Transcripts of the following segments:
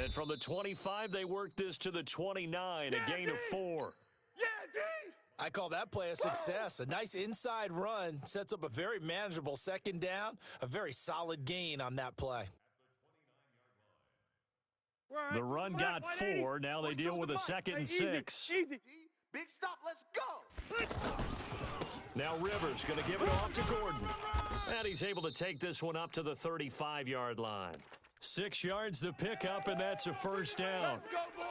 And from the 25, they work this to the 29, a gain of 4. Yeah, D! I call that play a success. A nice inside run sets up a very manageable second down, a very solid gain on that play. The run got 4. Now they deal with a 2nd and 6. Easy. Big stop, let's go. Now Rivers going to give it off to Gordon. And he's able to take this one up to the 35-yard line. 6 yards the pickup, and that's a first down.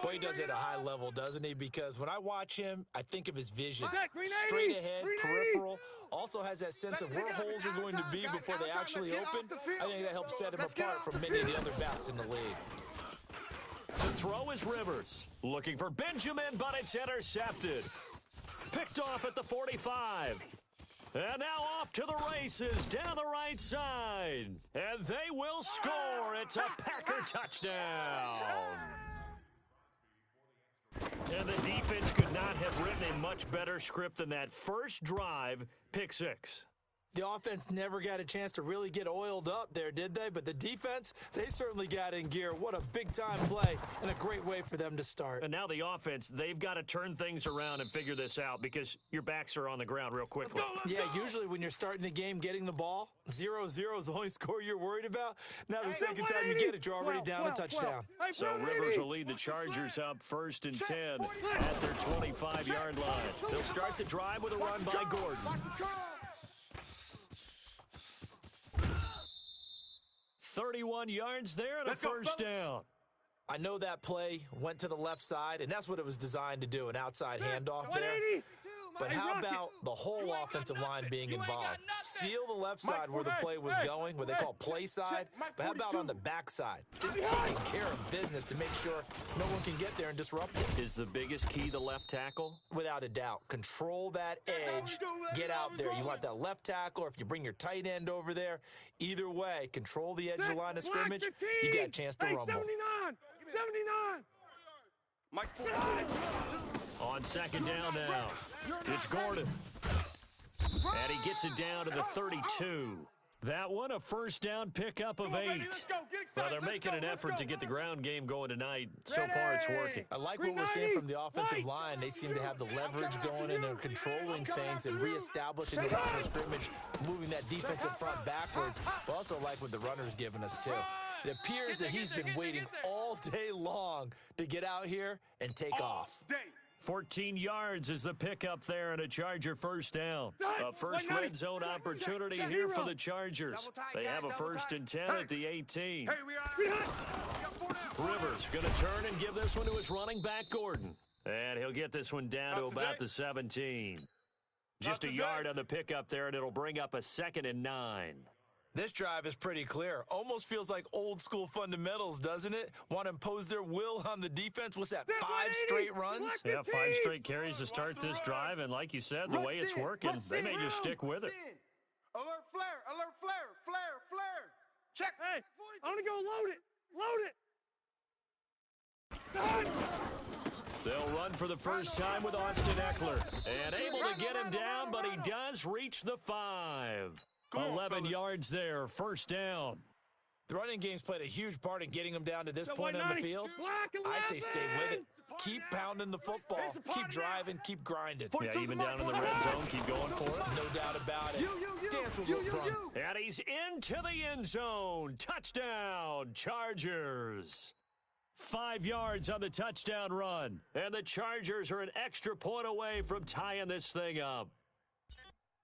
Boy, he does it at a high level, doesn't he? Because when I watch him, I think of his vision. Straight ahead, peripheral. Also has that sense of where holes are going to be before they actually open. I think that helps set him apart from many of the other backs in the league. To throw is Rivers. Looking for Benjamin, but it's intercepted. Picked off at the 45. And now off to the races down the right side. And they will score. It's a Packer touchdown. And the defense could not have written a much better script than that first drive, pick 6. The offense never got a chance to really get oiled up there, did they? But the defense, they certainly got in gear. What a big-time play and a great way for them to start. And now the offense, they've got to turn things around and figure this out because your backs are on the ground real quickly. Yeah, usually when you're starting the game, getting the ball, 0-0 is the only score you're worried about. Now the second time you get it, you're already down a touchdown. So Rivers will lead the Chargers up 1st and 10 at their 25-yard line. They'll start the drive with a run by Gordon. 31 yards there and a first down. I know that play went to the left side, and that's what it was designed to do, an outside handoff there. But how about the whole offensive line being involved? Seal the left side where the play was going, what they call play side, but how about on the back side? Just taking care of business to make sure no one can get there and disrupt it. Is the biggest key the left tackle? Without a doubt. Control that edge. Get out there. You want that left tackle, or if you bring your tight end over there, either way, control the edge of the line of scrimmage, you got a chance to rumble. 79! Mike, on second down now, it's Gordon. And he gets it down to the 32. That one, a first down pickup of 8. Well, they're making an effort to get the ground game going tonight. So far, it's working. I like what we're seeing from the offensive line. They seem to have the leverage going and they're controlling things and reestablishing the line of scrimmage, moving that defensive front backwards. But also like what the runner's giving us, too. It appears that he's been waiting all day long to get out here and take off. 14 yards is the pickup there and a Charger first down. A first red zone opportunity here for the Chargers. They have a 1st and 10 at the 18. Rivers going to turn and give this one to his running back, Gordon. And he'll get this one down to about the 17. Just a yard on the pickup there, and it'll bring up a 2nd and 9. This drive is pretty clear. Almost feels like old school fundamentals, doesn't it? Want to impose their will on the defense. What's that, 5 straight runs? Yeah, 5 straight carries to start this drive. And like you said, the way it's working, they may just stick with it. Alert flare, alert flare, flare, flare. Check. Hey, I'm going to go load it. Load it. They'll run for the first time with Austin Eckler. And able to get him down, but he does reach the 5. 11 yards there, first down. The running game's played a huge part in getting them down to this point on the field. I say stay with it. Keep pounding the football. Keep driving. Keep grinding. Yeah, even down in the red zone, keep going for it. No doubt about it. Dance with Will Brun. And he's into the end zone. Touchdown, Chargers. 5 yards on the touchdown run. And the Chargers are an extra point away from tying this thing up.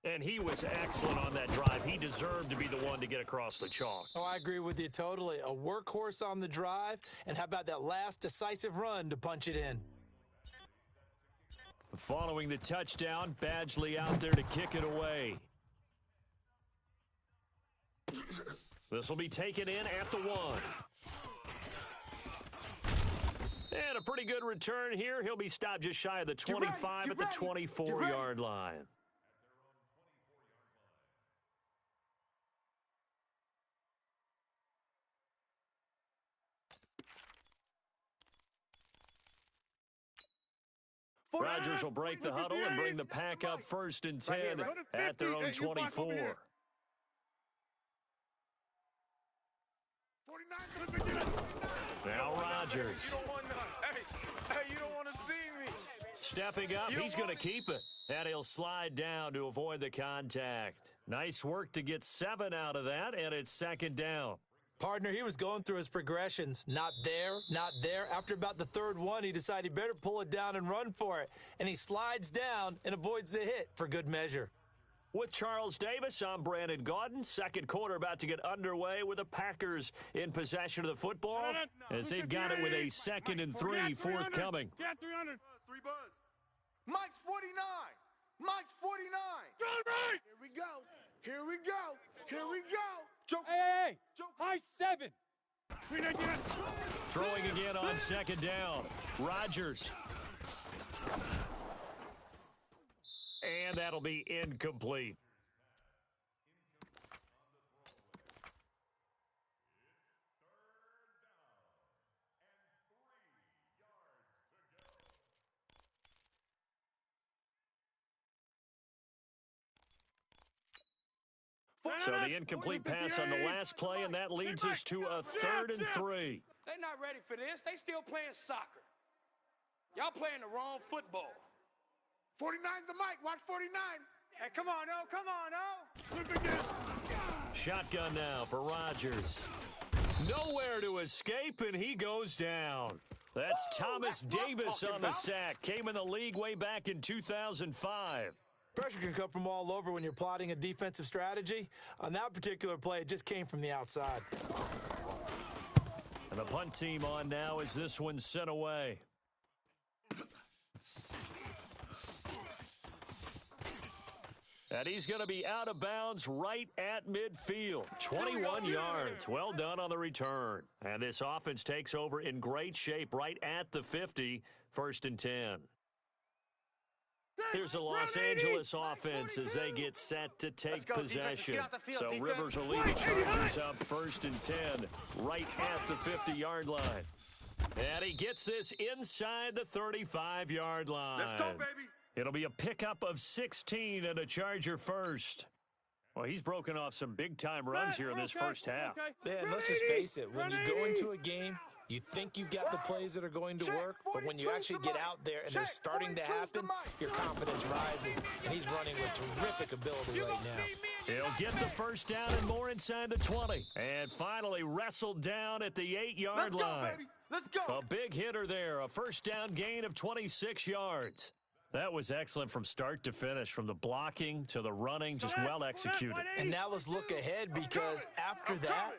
And he was excellent on that drive. He deserved to be the one to get across the chalk. Oh, I agree with you totally. A workhorse on the drive. And how about that last decisive run to punch it in? Following the touchdown, Badgley out there to kick it away. This will be taken in at the 1. And a pretty good return here. He'll be stopped just shy of the 25 at the 24-yard line. Rodgers will break the huddle and bring the pack up 1st and 10 at their own 24. Now Rodgers. You don't want none. Hey, you don't want to see me. Stepping up, he's going to keep it. And he'll slide down to avoid the contact. Nice work to get 7 out of that, and it's 2nd down. Partner, he was going through his progressions. Not there, not there. After about the 3rd one, he decided he better pull it down and run for it. And he slides down and avoids the hit for good measure. With Charles Davis, I'm Brandon Gaudin. 2nd quarter about to get underway with the Packers in possession of the football as they've got it with a 2nd and 3 forthcoming. Get 300. 3 buzz. Mike's 49. Mike's 49. Go right. Here we go. Here we go. Here we go. Joke. Hey. High 7. Throwing again on 2nd down. Rodgers. And that'll be incomplete. So the incomplete pass on the last play, and that leads us to a 3rd and 3. They're not ready for this. They still playing soccer. Y'all playing the wrong football. 49's the mic. Watch 49. Hey, come on, oh, come on, oh. Shotgun now for Rodgers. Nowhere to escape, and he goes down. That's Thomas Davis on the sack. Came in the league way back in 2005. Pressure can come from all over when you're plotting a defensive strategy. On that particular play, it just came from the outside. And the punt team on now as this one's sent away. And he's going to be out of bounds right at midfield. 21 yards. Well done on the return. And this offense takes over in great shape right at the 50. 1st and 10. Here's the Los Angeles offense as they get set to take possession. So Rivers will lead the Chargers up 1st and 10 right at the 50-yard line. And he gets this inside the 35-yard line. Let's go, baby. It'll be a pickup of 16 and a Charger first. Well, he's broken off some big-time runs here in this first half. Yeah, and let's just face it. When you go into a game, you think you've got the plays that are going to work, but when you actually get out there and they're starting to happen, your confidence rises, and he's running with terrific ability right now. He'll get the 1st down and more inside the 20. And finally wrestled down at the 8-yard line. Baby. Let's go. A big hitter there, a 1st down gain of 26 yards. That was excellent from start to finish, from the blocking to the running, just well executed. And now let's look ahead, because after that,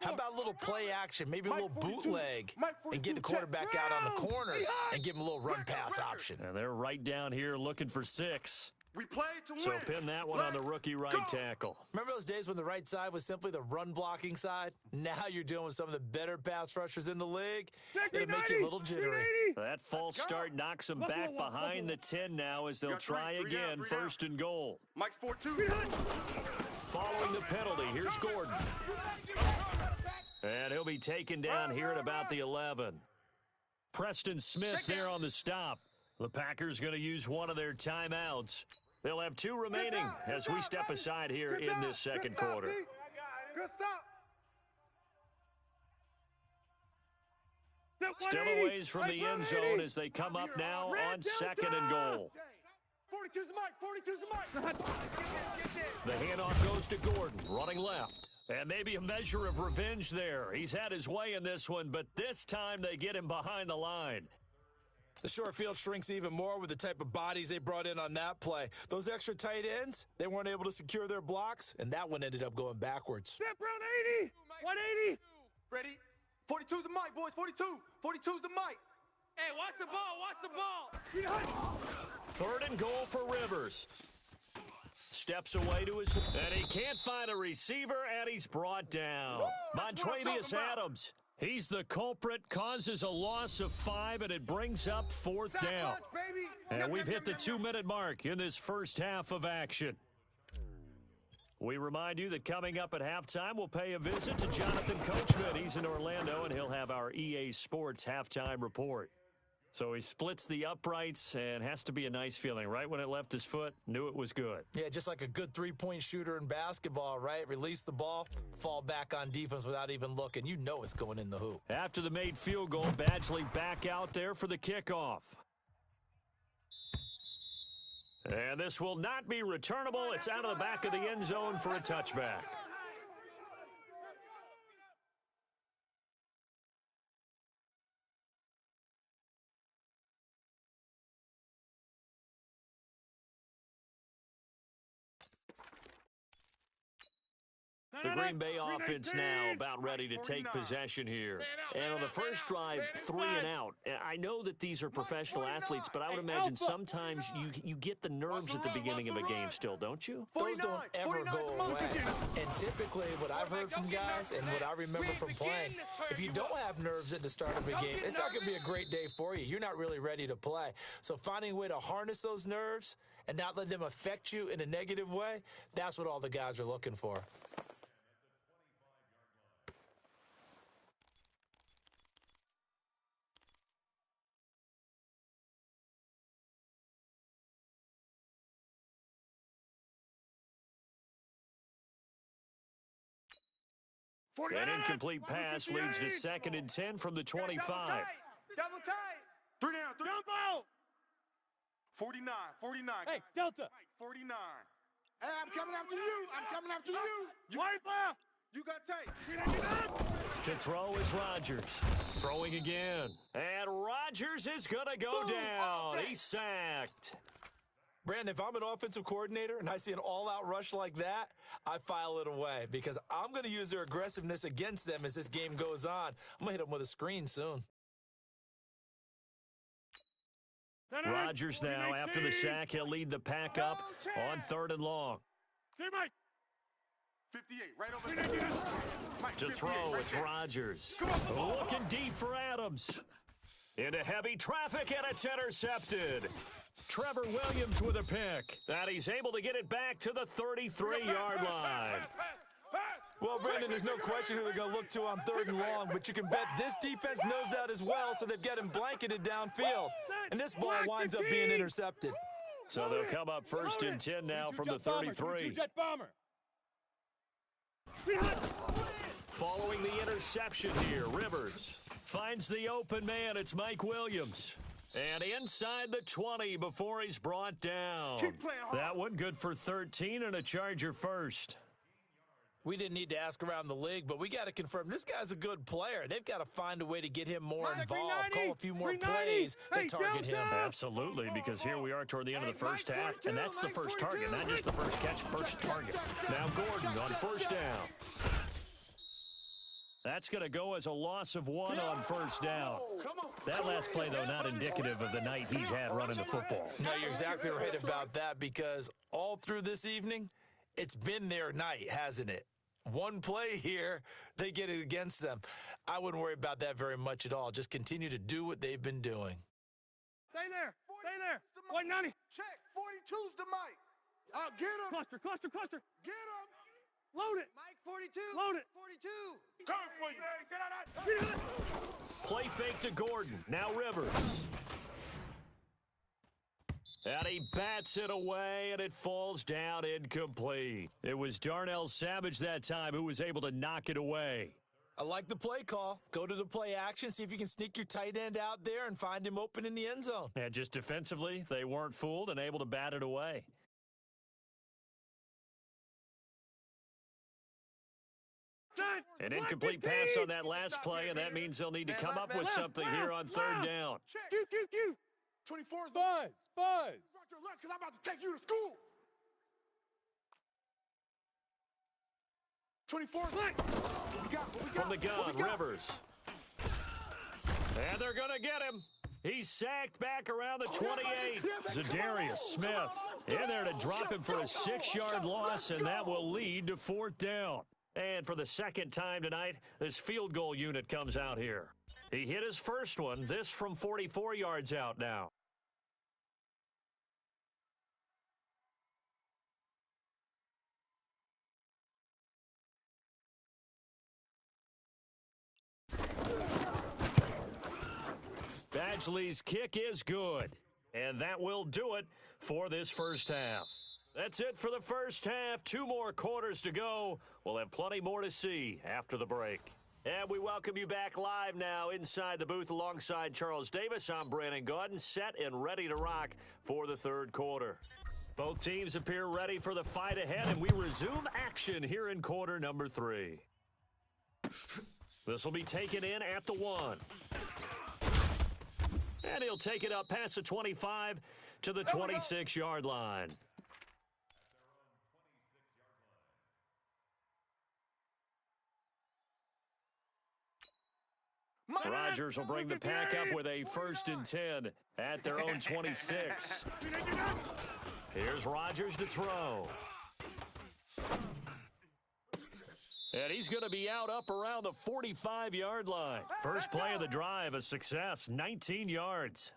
how about a little play action, maybe a little bootleg, and get the quarterback out on the corner and give him a little run-pass option. And they're right down here looking for 6. We play to win. So pin that one on the rookie right tackle. Remember those days when the right side was simply the run-blocking side? Now you're dealing with some of the better pass rushers in the league. It'll make you a little jittery. That false start knocks them back behind the 10 now as they'll try again, 1st and goal. Mike's 4-2. Following the penalty, here's Gordon. And he'll be taken down here at about the 11. Preston Smith there on the stop. The Packers going to use one of their timeouts. They'll have 2 remaining as we step aside here in this 2nd quarter. Good stop. Still a ways from the end zone as they come up now on 2nd and goal. 42's the mic. 42's the mic. The handoff goes to Gordon, running left. And maybe a measure of revenge there. He's had his way in this one, but this time they get him behind the line. The short field shrinks even more with the type of bodies they brought in on that play. Those extra tight ends, they weren't able to secure their blocks, and that one ended up going backwards. Step round 80. 180. Ready? 42's the mic, boys. 42. 42's the mic. Hey, watch the ball. 3rd and goal for Rivers. Steps away to his... And he can't find a receiver, and he's brought down. Montrevious Adams. He's the culprit, causes a loss of 5, and it brings up 4th down. And we've hit the 2-minute mark in this first half of action. We remind you that coming up at halftime, we'll pay a visit to Jonathan Coachman. He's in Orlando, and he'll have our EA Sports halftime report. So he splits the uprights, and has to be a nice feeling. Right when it left his foot, knew it was good. Yeah, just like a good three-point shooter in basketball, right? Release the ball, fall back on defense without even looking. You know it's going in the hoop. After the made field goal, Badgley back out there for the kickoff. And this will not be returnable. It's out of the back of the end zone for a touchback. The Green Bay offense now about ready to take possession here. And on the first drive, 3 and out. I know that these are professional athletes, but I would imagine sometimes you get the nerves at the beginning of a game still, don't you? Those don't ever go away. And typically what I've heard from guys and what I remember from playing, if you don't have nerves at the start of a game, it's not going to be a great day for you. You're not really ready to play. So finding a way to harness those nerves and not let them affect you in a negative way, that's what all the guys are looking for. An incomplete pass leads to 2nd and 10 from the 25. Double tight. 3 down. Jump out. 49. Hey, Delta. 49. Hey, I'm coming after you. White left. You got tight. To throw is Rodgers. Throwing again. And Rodgers is going to go down. He's sacked. Brandon, if I'm an offensive coordinator and I see an all-out rush like that, I file it away because I'm going to use their aggressiveness against them as this game goes on. I'm going to hit them with a screen soon. Rodgers now, after the sack, he'll lead the pack up on 3rd and long. Hey, Mike. 58, right over there. Mike, To throw, it's Rodgers. Looking deep for Adams. Into heavy traffic, and it's intercepted. Trevor Williams with a pick. And he's able to get it back to the 33-yard line. Well, Brandon, there's no question who they're going to look to on 3rd and long, but you can bet this defense knows that as well, so they've got him blanketed downfield. And this ball winds up being intercepted. So they'll come up 1st and 10 now from the 33. Following the interception here, Rivers finds the open man. It's Mike Williams. And inside the 20 before he's brought down. That one good for 13 and a Charger first. We didn't need to ask around the league, but we got to confirm this guy's a good player. They've got to find a way to get him more involved, call a few more plays that target him. Absolutely, because here we are toward the end of the first half, and that's the first target, not just the first catch, first target. Now Gordon on 1st down. That's going to go as a loss of 1 on 1st down. That last play, though, not indicative of the night he's had running the football. No, you're exactly right about that because all through this evening, it's been their night, hasn't it? One play here, they get it against them. I wouldn't worry about that very much at all. Just continue to do what they've been doing. Stay there. Stay there. White 90. Check. 42's the mic. I'll get him. Cluster. Get him. Load it. Mike 42. Load it. 42. Coming for you. Get out of that. Play fake to Gordon. Now Rivers. And he bats it away, and it falls down incomplete. It was Darnell Savage that time who was able to knock it away. I like the play call. Go to the play action, see if you can sneak your tight end out there and find him open in the end zone. And just defensively, they weren't fooled and able to bat it away. An incomplete pass on that last play, and that means they'll need to come up with something here on 3rd down. Q. 24's Buzz. Brought your lunch because I'm about to take you to school. 24's what we got? From the gun, Rivers. And they're going to get him. He's sacked back around the 28. Zadarius Smith in there to drop him for a 6-yard loss, and that will lead to 4th down. And for the second time tonight, this field goal unit comes out here. He hit his first one, this from 44 yards out now. Badgley's kick is good. And that will do it for this first half. That's it for the first half. 2 more quarters to go. We'll have plenty more to see after the break. And we welcome you back live now inside the booth alongside Charles Davis. I'm Brandon Gaudin, set and ready to rock for the third quarter. Both teams appear ready for the fight ahead, and we resume action here in quarter number 3. This will be taken in at the 1. And he'll take it up past the 25 to the 26-yard line. Rodgers will bring the pack up with a 1st and 10 at their own 26. Here's Rodgers to throw. And he's going to be out up around the 45-yard line. First play of the drive, a success, 19 yards.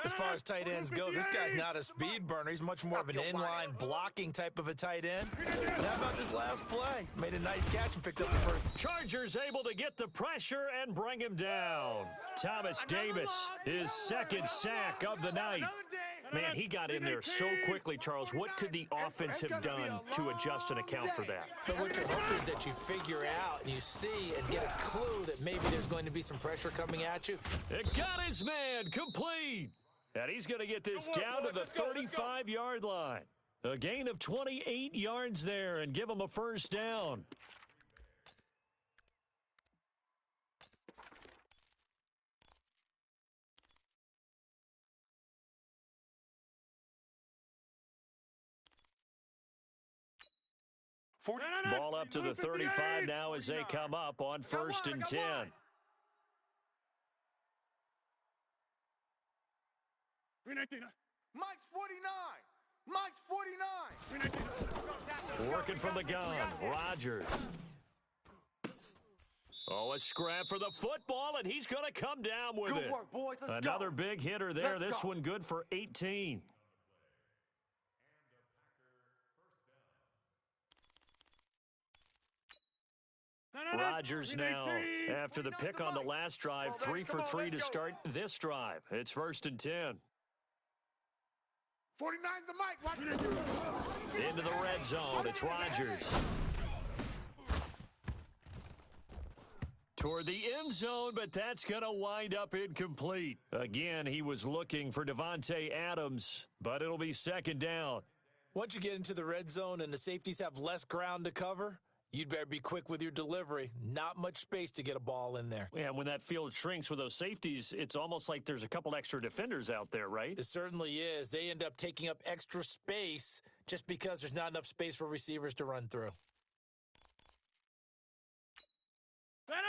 As far as tight ends go, this guy's not a speed burner. He's much more of an inline blocking type of a tight end. And how about this last play? Made a nice catch and picked up the first. Chargers able to get the pressure and bring him down. Thomas Davis, his 2nd sack of the night. Man, he got in there so quickly, Charles. What could the offense have done to adjust and account for that? But what you're hoping is that you figure out and you see and get a clue that maybe there's going to be some pressure coming at you. It got his man complete. And he's going to get this down to the 35-yard line. A gain of 28 yards there and give him a first down. Ball up to the 35 now as they come up on 1st and 10. Mike's 49. Mike's 49. Working from the gun, Rodgers. Oh, a scrap for the football, and he's going to come down with it. Good work, boys. Let's Another go. big hitter there. Let's This go. one good for 18. Rodgers now, after the pick on the last drive, 3 for 3 to start this drive. It's 1st and 10. 49's the Mike. Watch. Into the red zone. It's Rodgers. Toward the end zone, but that's going to wind up incomplete. Again, he was looking for Devontae Adams, but it'll be 2nd down. Once you get into the red zone and the safeties have less ground to cover, you'd better be quick with your delivery. Not much space to get a ball in there. Yeah, when that field shrinks with those safeties, it's almost like there's a couple extra defenders out there, right? It certainly is. They end up taking up extra space just because there's not enough space for receivers to run through.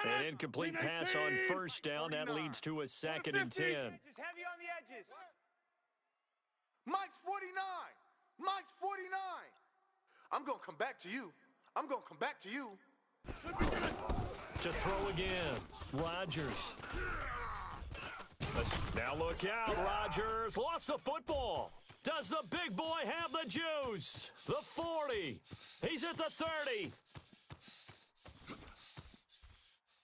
An incomplete pass on 1st down. That leads to a 2nd and 10. Heavy on the edges. Mike's 49. Mike's 49. I'm going to come back to you. I'm going to come back to you. To throw again, Rodgers. Now look out, Rodgers lost the football. Does the big boy have the juice? The 40. He's at the 30.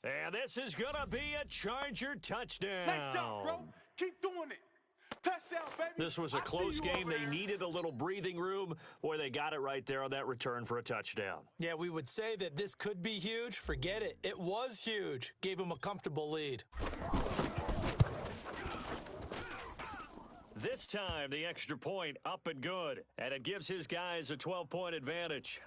And this is going to be a Charger touchdown. Nice job, bro. Keep doing it. Touchdown, baby. This was a close game. They needed a little breathing room. Boy, they got it right there on that return for a touchdown. Yeah, we would say that this could be huge. Forget it. It was huge. Gave him a comfortable lead. This time, the extra point up and good. And it gives his guys a 12-point advantage.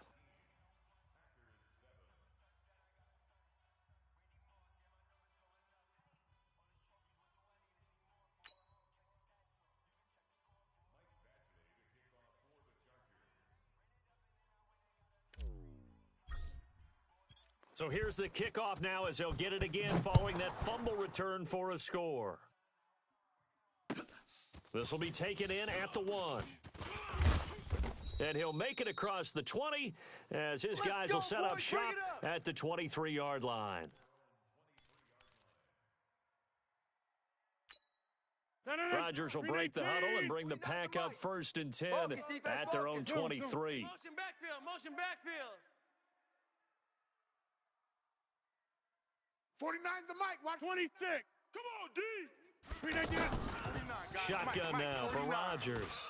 So here's the kickoff now as they'll get it again following that fumble return for a score. This will be taken in at the 1. And he'll make it across the 20 as his guys will set up shop at the 23-yard line. Rodgers will break the huddle and bring the pack up 1st and 10 at their own 23. Motion backfield, motion backfield. 49's the Mike. Watch. 26. Come on, D. Shotgun now for Rodgers.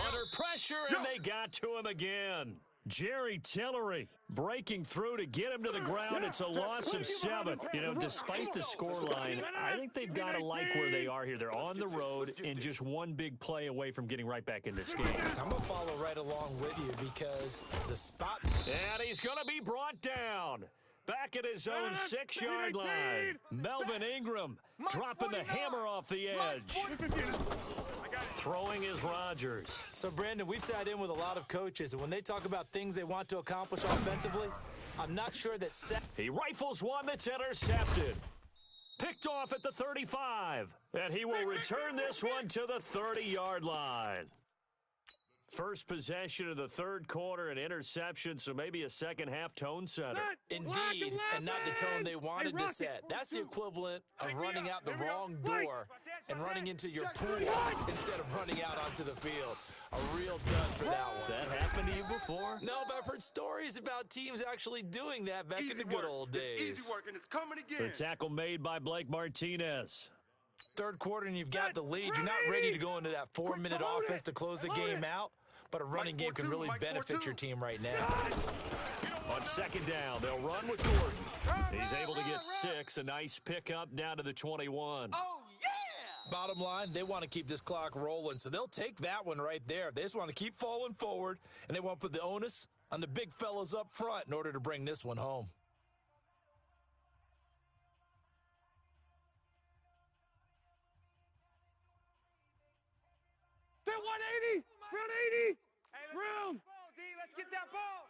Under pressure, and they got to him again. Jerry Tillery breaking through to get him to the ground. It's a loss of 7. You know, despite the scoreline, I think they've got to like where they are here. They're on the road and just one big play away from getting right back in this game. I'm going to follow right along with you because the spot... And he's going to be brought down. Back at his own 6-yard line. Melvin Ingram dropping the hammer off the edge. Throwing is Rodgers. So, Brandon, we've sat in with a lot of coaches, and when they talk about things they want to accomplish offensively, I'm not sure that... He rifles one that's intercepted. Picked off at the 35. And he will return this one to the 30-yard line. First possession of the third quarter, an interception, so maybe a second-half tone setter. Indeed, and not the tone they wanted to set. That's the equivalent of running out the wrong door and running into your pool instead of running out onto the field. A real dud for that one. Has that happened to you before? No, but I've heard stories about teams actually doing that back in the good old days. Easy work, and it's coming again. The tackle made by Blake Martinez. Third quarter and you've got the lead. You're not ready to go into that 4-minute offense to close the game out, but a running game can really benefit your team right now. On second down, they'll run with Gordon. He's able to get 6. A nice pickup down to the 21. Oh, yeah! Bottom line, they want to keep this clock rolling, so they'll take that one right there. They just want to keep falling forward, and they want to put the onus on the big fellas up front in order to bring this one home. That 180! Round 80! Round! D, let's get that ball!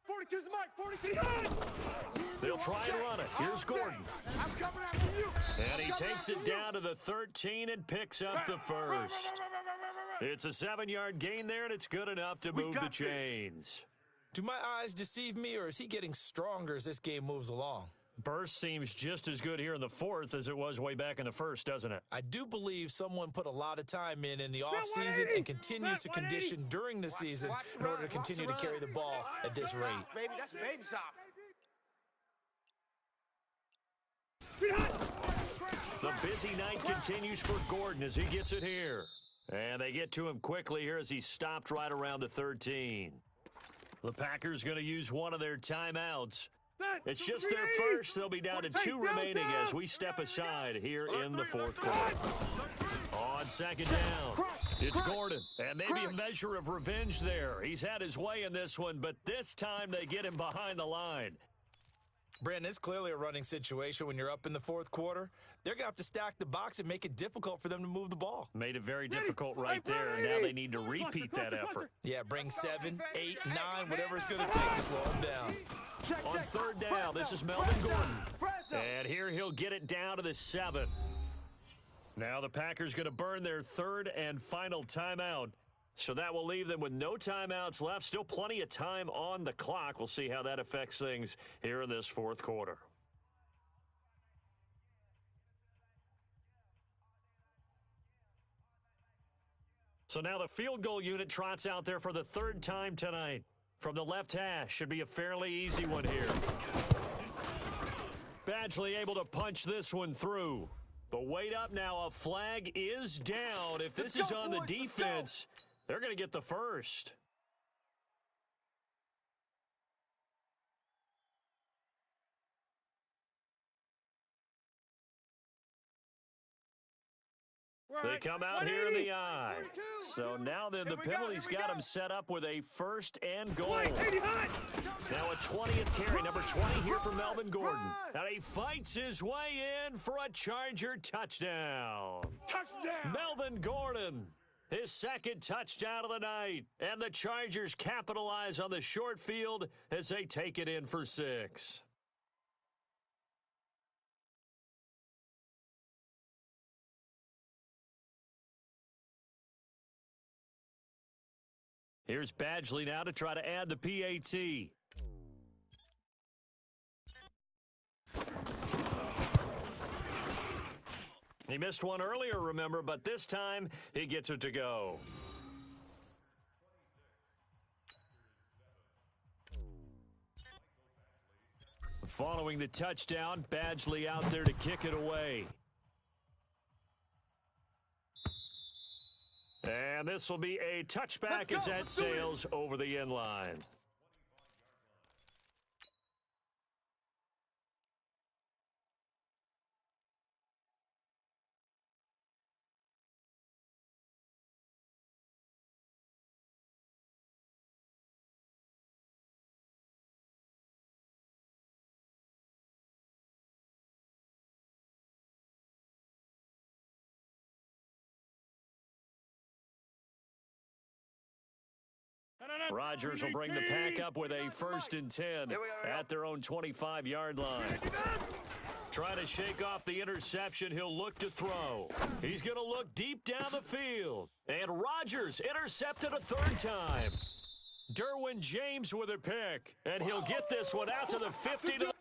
42's Mike, 42's They'll try and run it. Here's Gordon. I'm coming after you. And he takes it down to the 13 and picks up the first. It's a 7-yard gain there, and it's good enough to move the chains. Do my eyes deceive me, or is he getting stronger as this game moves along? Burst seems just as good here in the fourth as it was way back in the first, doesn't it? I do believe someone put a lot of time in the offseason and continues to condition during the season in order to continue to carry the ball at this rate. Baby, that's baby shop. The busy night continues for Gordon as he gets it here. And they get to him quickly here as he stopped right around the 13. The Packers going to use one of their timeouts. It's just their first. They'll be down to 2 remaining as we step aside here in the fourth quarter. On second down, it's Gordon. And maybe a measure of revenge there. He's had his way in this one, but this time they get him behind the line. Brandon, it's clearly a running situation when you're up in the fourth quarter. They're going to have to stack the box and make it difficult for them to move the ball. Made it very difficult right there. Now they need to repeat that effort. Yeah, bring 7, 8, 9, whatever it's going to take to slow them down. On third down, this is Melvin Gordon. And here he'll get it down to the 7. Now the Packers going to burn their third and final timeout. So that will leave them with no timeouts left. Still plenty of time on the clock. We'll see how that affects things here in this fourth quarter. So now the field goal unit trots out there for the third time tonight. From the left hash, should be a fairly easy one here. Badgley able to punch this one through. But wait up now, a flag is down. If this is on the defense, they're going to get the first. They come out here in the eye. So now then the penalty's got them set up with a first and goal. Now a 20th carry, number 20 here for Melvin Gordon. And he fights his way in for a Charger touchdown. Melvin Gordon, his second touchdown of the night. And the Chargers capitalize on the short field as they take it in for 6. Here's Badgley now to try to add the PAT. He missed one earlier, remember, but this time he gets it to go. Following the touchdown, Badgley out there to kick it away. And this will be a touchback as that sails over the end line. Rodgers will bring the pack up with a 1st and 10 at their own 25-yard line. Trying to shake off the interception, he'll look to throw. He's going to look deep down the field. And Rodgers intercepted a 3rd time. Derwin James with a pick. And he'll get this one out to the 50 to the